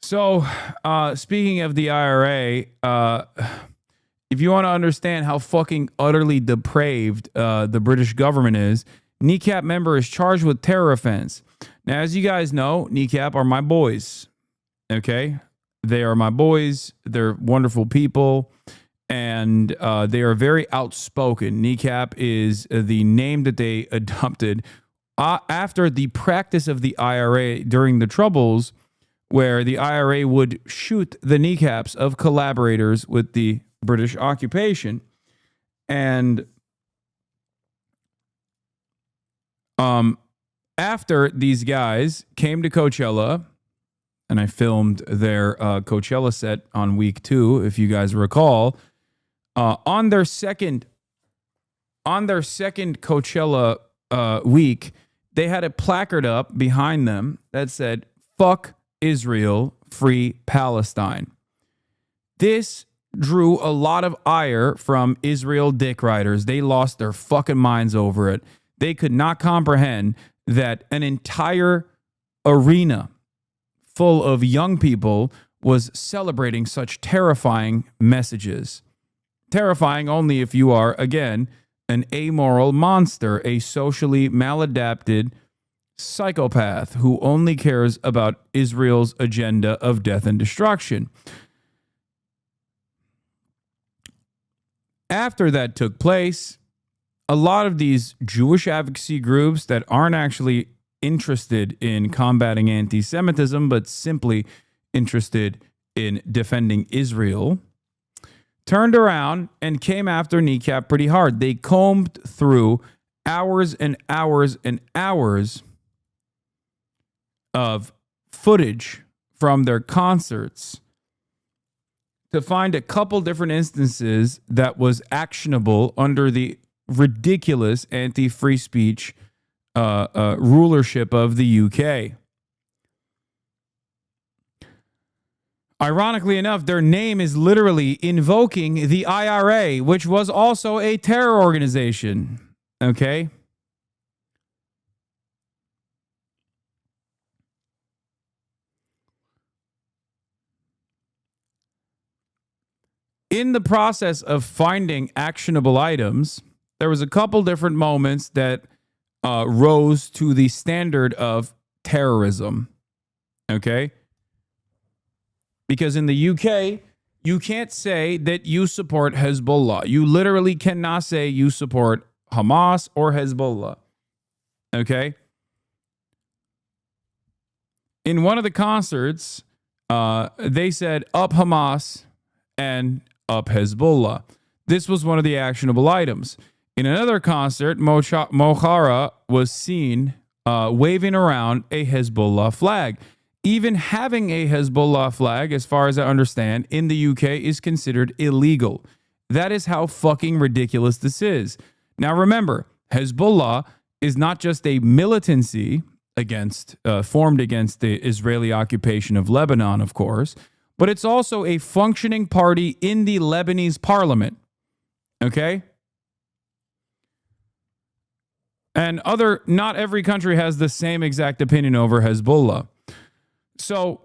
So, speaking of the IRA, if you want to understand how fucking utterly depraved the British government is, Kneecap member is charged with terror offense. Now, as you guys know, Kneecap are my boys. Okay? They are my boys. They're wonderful people. And they are very outspoken. Kneecap is the name that they adopted after the practice of the IRA during the Troubles, where the IRA would shoot the kneecaps of collaborators with the British occupation. And after these guys came to Coachella, and I filmed their Coachella set on week 2, if you guys recall, on their second Coachella week, they had a placard up behind them that said, "Fuck Israel, free Palestine." This drew a lot of ire from Israel dick riders. They lost their fucking minds over it. They could not comprehend that an entire arena full of young people was celebrating such terrifying messages. Terrifying only if you are, again, an amoral monster, a socially maladapted psychopath who only cares about Israel's agenda of death and destruction. After that took place, a lot of these Jewish advocacy groups that aren't actually interested in combating anti-Semitism, but simply interested in defending Israel, turned around and came after Kneecap pretty hard. They combed through hours and hours and hours of footage from their concerts to find a couple different instances that was actionable under the ridiculous anti-free speech rulership of the UK. Ironically enough, their name is literally invoking the IRA, which was also a terror organization. Okay? In the process of finding actionable items, there was a couple different moments that rose to the standard of terrorism. Okay? Because in the UK, you can't say that you support Hezbollah. You literally cannot say you support Hamas or Hezbollah. Okay? In one of the concerts, they said, "Up Hamas" and "Up Hezbollah." This was one of the actionable items. In another concert, Mohara was seen waving around a Hezbollah flag. Even having a Hezbollah flag, as far as I understand, in the UK is considered illegal. That is how fucking ridiculous this is. Now remember, Hezbollah is not just a militancy formed against the Israeli occupation of Lebanon, of course, but it's also a functioning party in the Lebanese parliament. Okay? And not every country has the same exact opinion over Hezbollah. So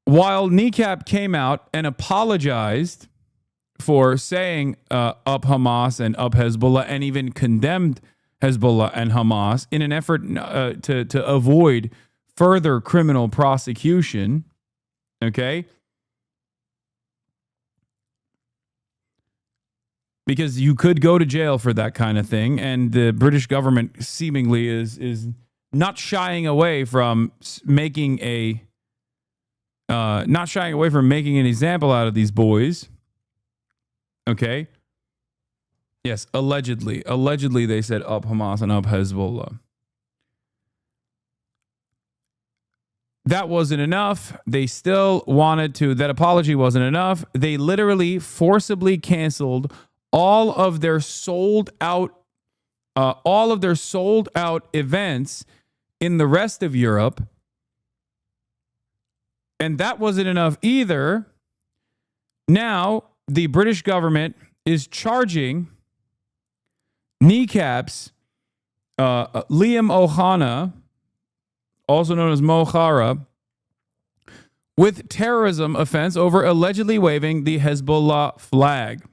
while Kneecap came out and apologized for saying up Hamas and up Hezbollah, and even condemned Hezbollah and Hamas in an effort to avoid further criminal prosecution, okay? Because you could go to jail for that kind of thing, and the British government seemingly is not shying away from making an example out of these boys. Okay. Yes, allegedly they said up Hamas and up Hezbollah. That wasn't enough. They still wanted to. That apology wasn't enough. They literally forcibly canceled all of their sold out events in the rest of Europe. And that wasn't enough either. Now, the British government is charging Kneecap's Liam Ohana, also known as Mohara, with terrorism offense over allegedly waving the Hezbollah flag.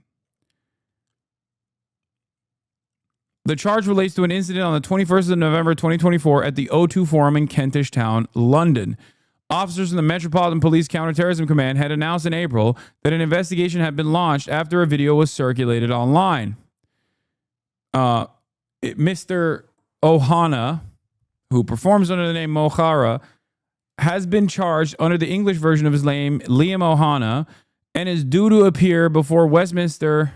The charge relates to an incident on the 21st of November 2024 at the O2 Forum in Kentish Town, London. Officers from the Metropolitan Police Counterterrorism Command had announced in April that an investigation had been launched after a video was circulated online. Mr. Ohana, who performs under the name Mohara, has been charged under the English version of his name, Liam Ohana, and is due to appear before Westminster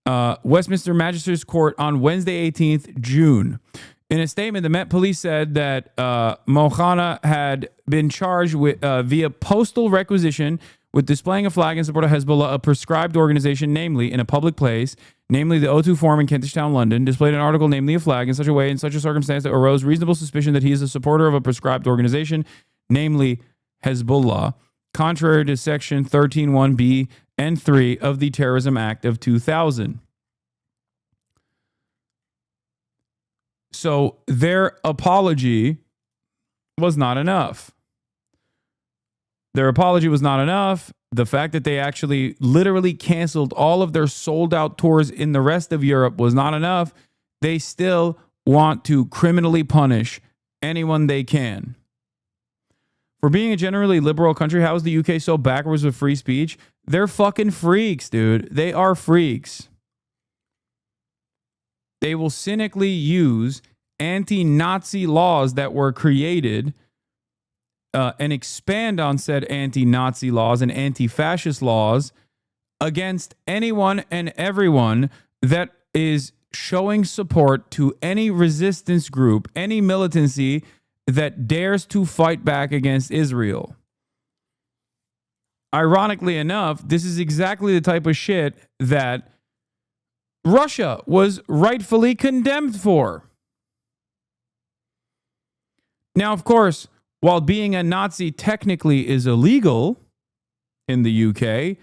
Magistrates Court on Wednesday, 18th June. In a statement, the Met Police said that Mohana had been charged with via postal requisition with displaying a flag in support of Hezbollah, a prescribed organization, namely in a public place, namely the O2 Forum in Kentish Town, London, displayed an article, namely a flag, in such a way, in such a circumstance that arose reasonable suspicion that he is a supporter of a prescribed organization, namely Hezbollah, contrary to Section 13(1)(b) and 3 of the Terrorism Act of 2000. So their apology was not enough. Their apology was not enough. The fact that they actually literally canceled all of their sold out tours in the rest of Europe was not enough. They still want to criminally punish anyone they can. For being a generally liberal country, how is the UK so backwards with free speech? They're fucking freaks, dude. They are freaks. They will cynically use anti-Nazi laws that were created and expand on said anti-Nazi laws and anti-fascist laws against anyone and everyone that is showing support to any resistance group, any militancy that dares to fight back against Israel. Ironically enough, this is exactly the type of shit that Russia was rightfully condemned for. Now, of course, while being a Nazi technically is illegal in the UK,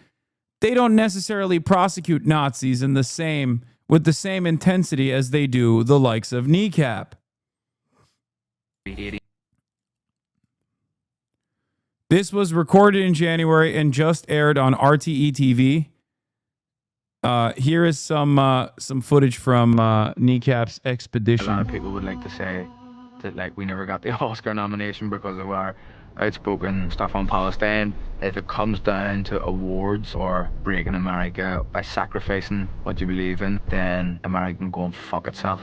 they don't necessarily prosecute Nazis with the same intensity as they do the likes of Kneecap. This was recorded in January and just aired on RTE TV. Here is some footage from Kneecap's expedition. A lot of people would like to say that we never got the Oscar nomination because of our outspoken stuff on Palestine. If it comes down to awards or breaking America by sacrificing what you believe in, then America can go and fuck itself.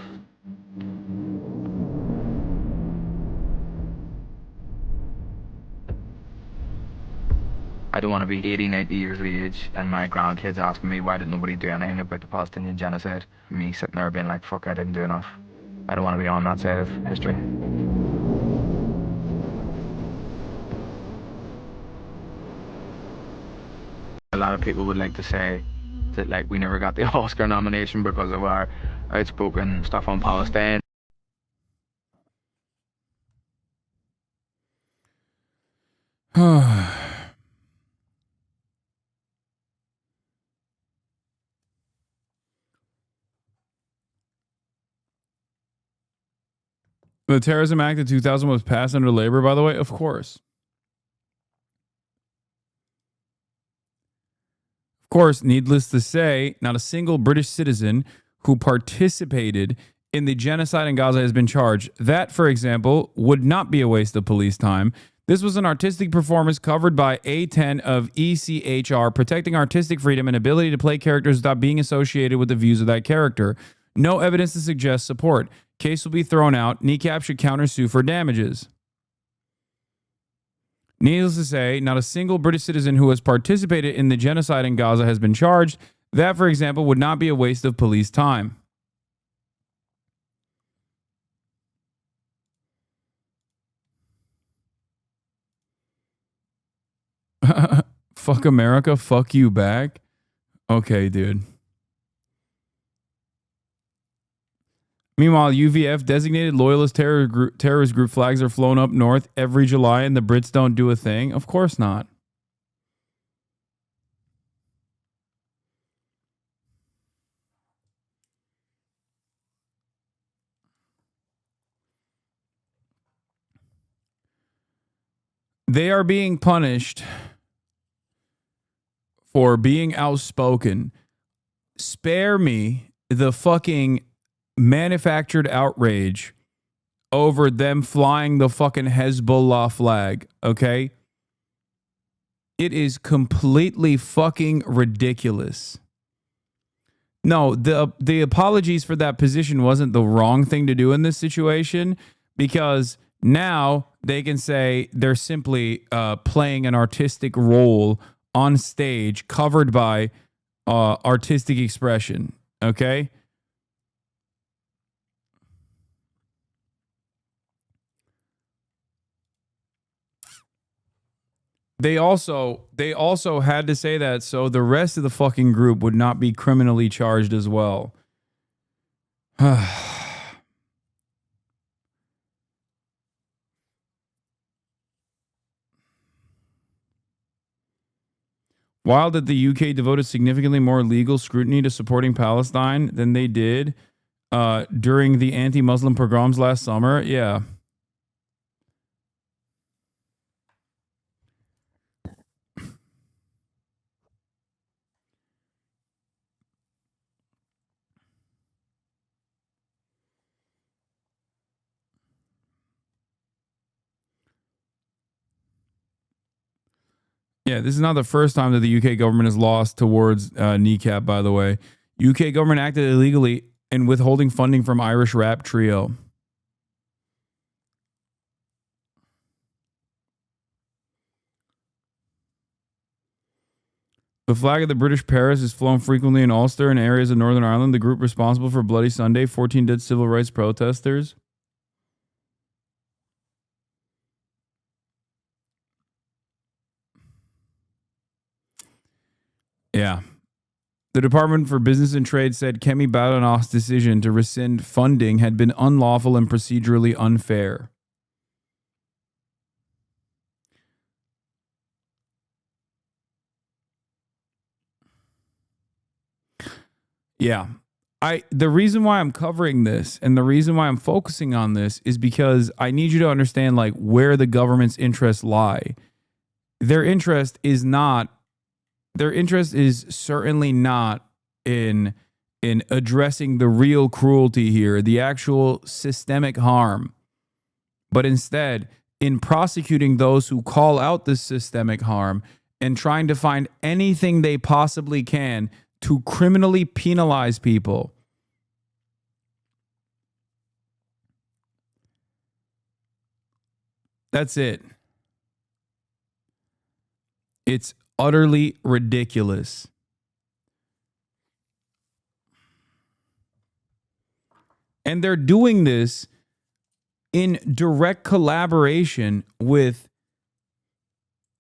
I don't want to be 80, 90 years of age and my grandkids asking me why did nobody do anything about the Palestinian genocide. Me sitting there being like, fuck, I didn't do enough. I don't want to be on that side of history. A lot of people would like to say that we never got the Oscar nomination because of our outspoken stuff on Palestine. The Terrorism Act of 2000 was passed under Labor, by the way? Of course. Of course, needless to say, not a single British citizen who participated in the genocide in Gaza has been charged. That, for example, would not be a waste of police time. This was an artistic performance covered by A10 of ECHR, protecting artistic freedom and ability to play characters without being associated with the views of that character. No evidence to suggest support. Case will be thrown out. Kneecap should countersue for damages. Needless to say, not a single British citizen who has participated in the genocide in Gaza has been charged. That, for example, would not be a waste of police time. Fuck America, fuck you back. Okay, dude. Meanwhile, UVF designated loyalist terrorist group flags are flown up north every July and the Brits don't do a thing. Of course not. They are being punished for being outspoken. Spare me the fucking manufactured outrage over them flying the fucking Hezbollah flag, okay? It is completely fucking ridiculous. No, the apologies for that position wasn't the wrong thing to do in this situation, because now they can say they're simply playing an artistic role on stage covered by artistic expression, okay? They also had to say that so the rest of the fucking group would not be criminally charged as well. While that the UK devoted significantly more legal scrutiny to supporting Palestine than they did during the anti-Muslim pogroms last summer, yeah. Yeah, this is not the first time that the UK government has lost towards Kneecap, by the way. UK government acted illegally in withholding funding from Irish rap trio. The flag of the British Paris is flown frequently in Ulster and areas of Northern Ireland. The group responsible for Bloody Sunday, 14 dead civil rights protesters. Yeah. The Department for Business and Trade said Kemi Badenoch's decision to rescind funding had been unlawful and procedurally unfair. Yeah. The reason why I'm covering this and the reason why I'm focusing on this is because I need you to understand like where the government's interests lie. Their interest is certainly not in addressing the real cruelty here, the actual systemic harm, but instead in prosecuting those who call out this systemic harm and trying to find anything they possibly can to criminally penalize people. That's it. It's utterly ridiculous. And they're doing this in direct collaboration with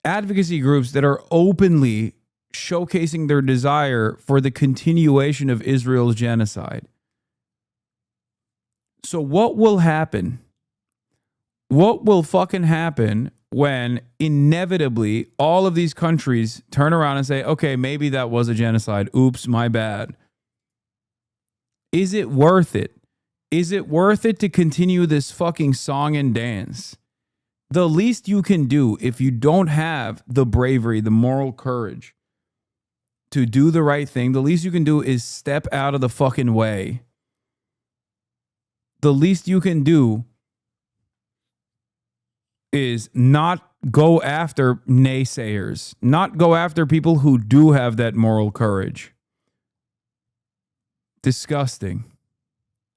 advocacy groups that are openly showcasing their desire for the continuation of Israel's genocide. So what will happen? What will fucking happen when inevitably all of these countries turn around and say, okay, maybe that was a genocide. Oops, my bad. Is it worth it? Is it worth it to continue this fucking song and dance? The least you can do if you don't have the bravery, the moral courage to do the right thing, the least you can do is step out of the fucking way. The least you can do is not go after naysayers, not go after people who do have that moral courage. Disgusting.